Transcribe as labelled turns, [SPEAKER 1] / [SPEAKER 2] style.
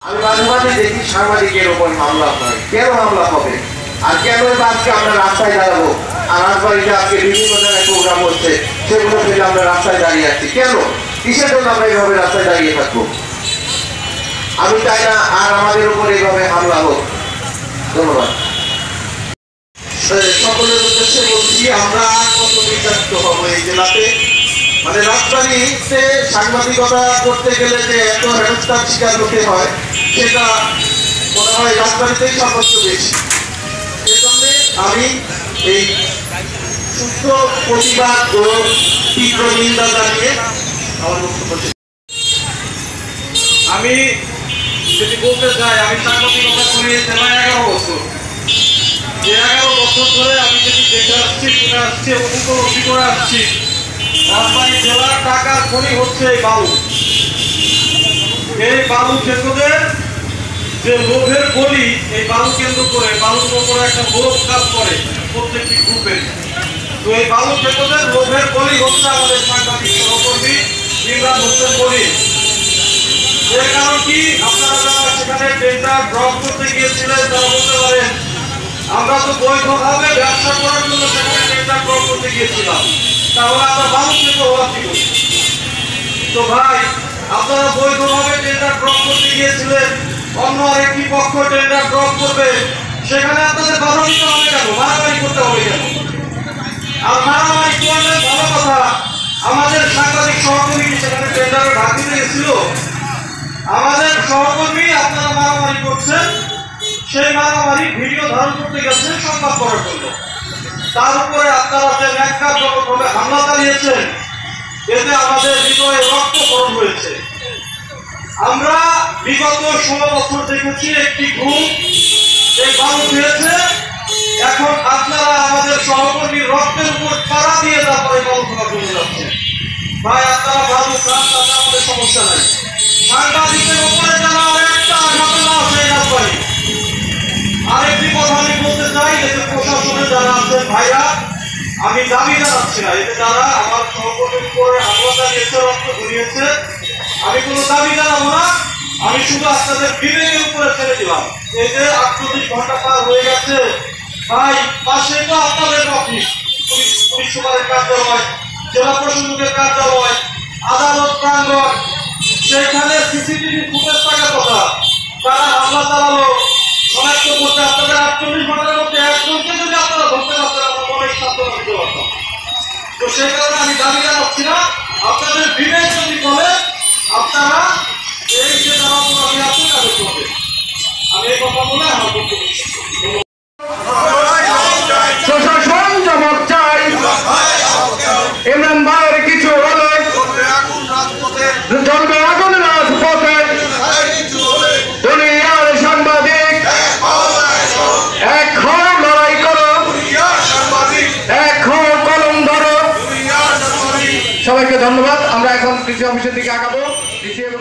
[SPEAKER 1] আমি মাঝে মাঝে দেখি সাংবাদিকের উপর হামলা হয়। কেন হামলা হবে আর কেন আজকে আমরা রাস্তায় দাঁড়াবো? আর রাজবাড়িতে আজকে বিভিন্ন জায়গায় প্রোগ্রাম হচ্ছে, সেগুলো থেকে আমরা রাস্তায় দাঁড়িয়ে আছি কেন? কিসের জন্য আমরা এইভাবে রাস্তায় দাঁড়িয়ে থাকবো? আমি চাই না আর আমাদের উপর এইভাবে হামলা হোক। ধন্যবাদ। সকলের উদ্দেশ্যে বলছি, আমরা কত নির্যাতিত হবো এই জেলাতে। মানে রাজবাড়িতে সাংবাদিকতা করতে গেলে যে এত হেনস্থার শিকার হতে হয়, সেটা মনে হয় রাজবাড়িতেই সর্বোচ্চ বেশি। সেজন্য আমি এই সুস্থ প্রতিবাদ ও তীব্র নিন্দা জানিয়ে আমার বক্তব্য।
[SPEAKER 2] আমি যদি বলতে চাই, আমি সাংবাদিকতা করি জেলায় 11 বছর। যে 11 বছর ধরে আমি যদি দেখে আসছি, শুনে আসছি এবং উপলব্ধি করে আসছি, রাজবাড়ী জেলার টাকার খনি হচ্ছে এই বালু। এই বালু ক্ষেত্রদের যে লোভের গলি, এই বালু কেন্দ্র করে বালুর উপরে একটা লোভ কাজ করে প্রত্যেকটি গ্রুপের। তো এই বালু ক্ষেত্রদের লোভের গলি হচ্ছে আমাদের সাংবাদিক সহকর্মী ইমরান হোসেন গলি। এর কারণ কি, আপনারা যারা সেখানে টেন্ডার ড্রপ করতে গিয়েছিলেন তারা বলতে পারেন, আমরা তো বৈধভাবে ব্যবসা করার জন্য সেখানে টেন্ডার ড্রপ করতে গিয়েছিলাম, তাহলে আমরা বালু ক্ষেত্র হওয়া কি করি? তো ভাই, আপনারা বৈধভাবে টেন্ডার ড্রপ করতে গিয়েছিলেন, অন্য আরেকটি পক্ষ টেন্ডার ড্রপ করবে, সেখানে আপনাদের বাধা দিতে হবে কেন? মারামারি করতে হবে কেন? আর মারামারি করলে ভালো কথা, আমাদের সাংবাদিক সহকর্মী সেখানে টেন্ডারে ভাগ দিতে গেছিল। আমাদের সহকর্মী আপনারা মারামারি করছেন, সেই মারামারি ভিডিও ধারণ করতে গেছেন সংবাদ করার জন্য। তার উপরে আপনারা যে ন্যাক্কারজনকভাবে হামলা চালিয়েছেন, এতে আমাদের হৃদয়ে রক্তক্ষরণ হয়েছে। আমরা বিগত 16 বছর দেখেছি একটি গ্রুপ এই বালু খেয়েছে, এখন আপনারা আমাদের সহকর্মীর রক্তের উপর পাড়া দিয়ে তারপরে বালু খাওয়া চলে যাচ্ছে। ভাই, আপনারা বালু খান, তাতে আমাদের সমস্যা নাই। সাংবাদিকের উপরে যারা একটা ঘটনা আছে রাজবাড়ী। আরেকটি কথা আমি বলতে চাই, এতে প্রশাসনে যারা আছেন ভাইরা, আমি দাবি জানাচ্ছি না, এতে যারা আমার সহকর্মীর উপরে হামলা চালিয়েছে, রক্ত ঝরিয়েছে, আমি কোনো দাবি জানাবো না। আমি শুধু আপনাদের বিবেকের উপরে ছেড়ে দিলাম। এই যে 48 ঘন্টা পার হয়ে গেছে, ভাই পাশে তো আপনাদের অফিস, পুলিশ সুপারের কার্যালয়, জেলা প্রশাসকের কার্যালয়, আদালত প্রাঙ্গণ, সেখানে সিসিটিভি ফুটেজ থাকার কথা। তারা হামলা চালালো, শনাক্ত করতে আপনাদের 48 ঘন্টার মধ্যে একজনকে যদি আপনারা ধরতে পারতেন, আমরা মনে সান্ত্বনা দিতে পারতাম। তো সেই কারণে আমি দাবি জানাচ্ছি না, আপনাদের বিবেক যদি বলে আপনারা এই যে যারা অপরাধী আছে তাদের করবেন। আমি এই কথা বলে আমার বক্তব্য শেষ করছি।
[SPEAKER 3] প্রশাসন জবাব চাই, ইমরান ভাইয়ের কিছু হলে চলবে আগুন রাজপথে। দুনিয়ার সাংবাদিক এক হও, লড়াই করো, এক হও, কলম ধরো। সবাইকে ধন্যবাদ। আমরা এখন কৃষি অফিসের দিকে আগাবো। কৃষি এবং